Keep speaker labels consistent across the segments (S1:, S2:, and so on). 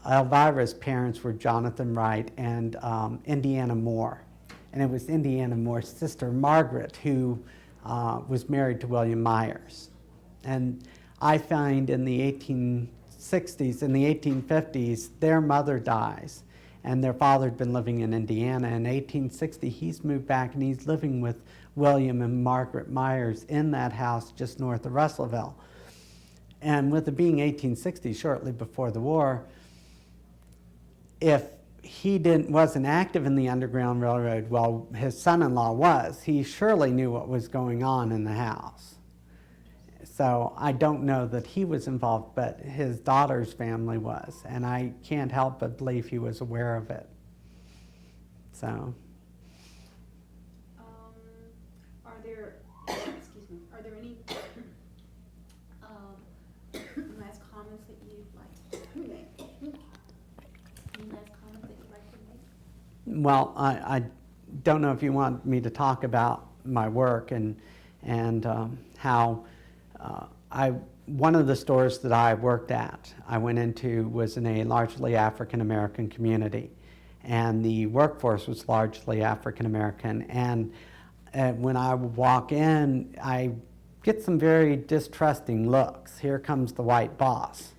S1: Elvira's parents were Jonathan Wright and Indiana Moore. And it was Indiana Moore's sister, Margaret, who was married to William Myers. And I find in the 1860s, in the 1850s, their mother dies. And their father had been living in Indiana. In 1860, he's moved back and he's living with William and Margaret Myers in that house just north of Russellville. And with it being 1860, shortly before the war, if he wasn't active in the Underground Railroad, well, his son-in-law was, he surely knew what was going on in the house. So I don't know that he was involved, but his daughter's family was, and I can't help but believe he was aware of it. So.
S2: Are there, excuse me, are there any last comments that you'd like to make? Any last comments that you'd like to make?
S1: Well, I don't know if you want me to talk about my work and how one of the stores that I worked at, I went into, was in a largely African American community, and the workforce was largely African American. And when I would walk in, I get some very distrusting looks. Here comes the white boss.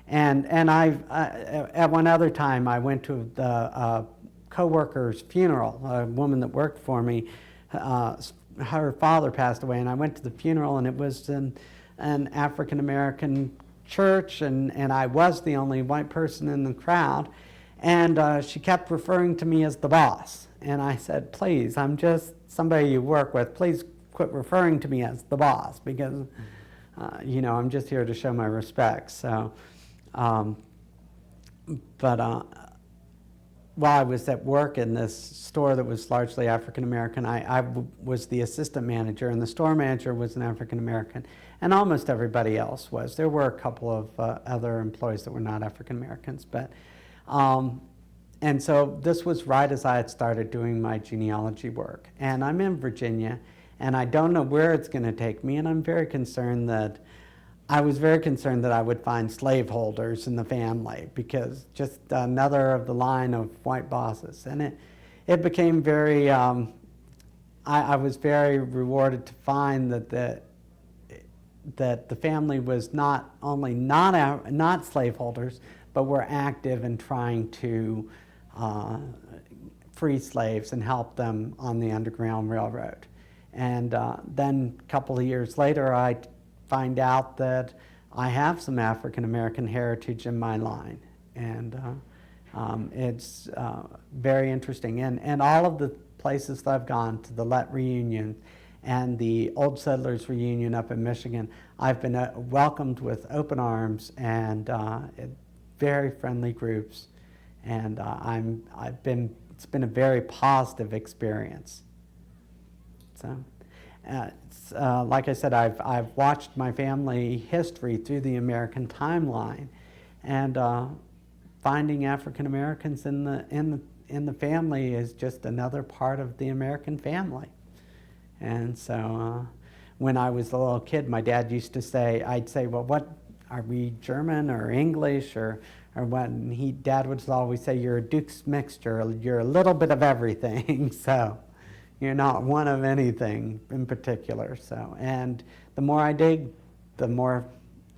S1: And at one other time, I went to the co-worker's funeral, a woman that worked for me. Her father passed away, and I went to the funeral, and it was in an African-American church, and I was the only white person in the crowd. And she kept referring to me as the boss. And I said, please, I'm just somebody you work with. Please quit referring to me as the boss, because, I'm just here to show my respect. So, while I was at work in this store that was largely African American, I was the assistant manager, and the store manager was an African American, and almost everybody else was. There were a couple of other employees that were not African Americans, but and so this was right as I had started doing my genealogy work. And I'm in Virginia, and I don't know where it's going to take me, and I was very concerned that I would find slaveholders in the family, because just another of the line of white bosses. And it became very, I was very rewarded to find that the family was not only not slaveholders, but were active in trying to free slaves and help them on the Underground Railroad. And then a couple of years later, I find out that I have some African American heritage in my line, and it's very interesting. And all of the places that I've gone to, the Lett reunion and the Old Settlers reunion up in Michigan, I've been welcomed with open arms and very friendly groups, and it's been a very positive experience. So. Like I said, I've watched my family history through the American timeline, and finding African Americans in the family is just another part of the American family. And so when I was a little kid, my dad used to say, I'd say, well, what are we, German or English or what? And Dad would always say, you're a Duke's mixture. You're a little bit of everything. So. You're not one of anything in particular. So, and the more I dig, the more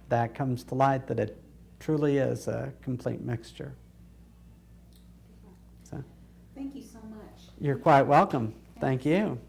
S1: that comes to light, that it truly is a complete mixture. So,
S2: thank you so much.
S1: You're quite welcome. Thank you.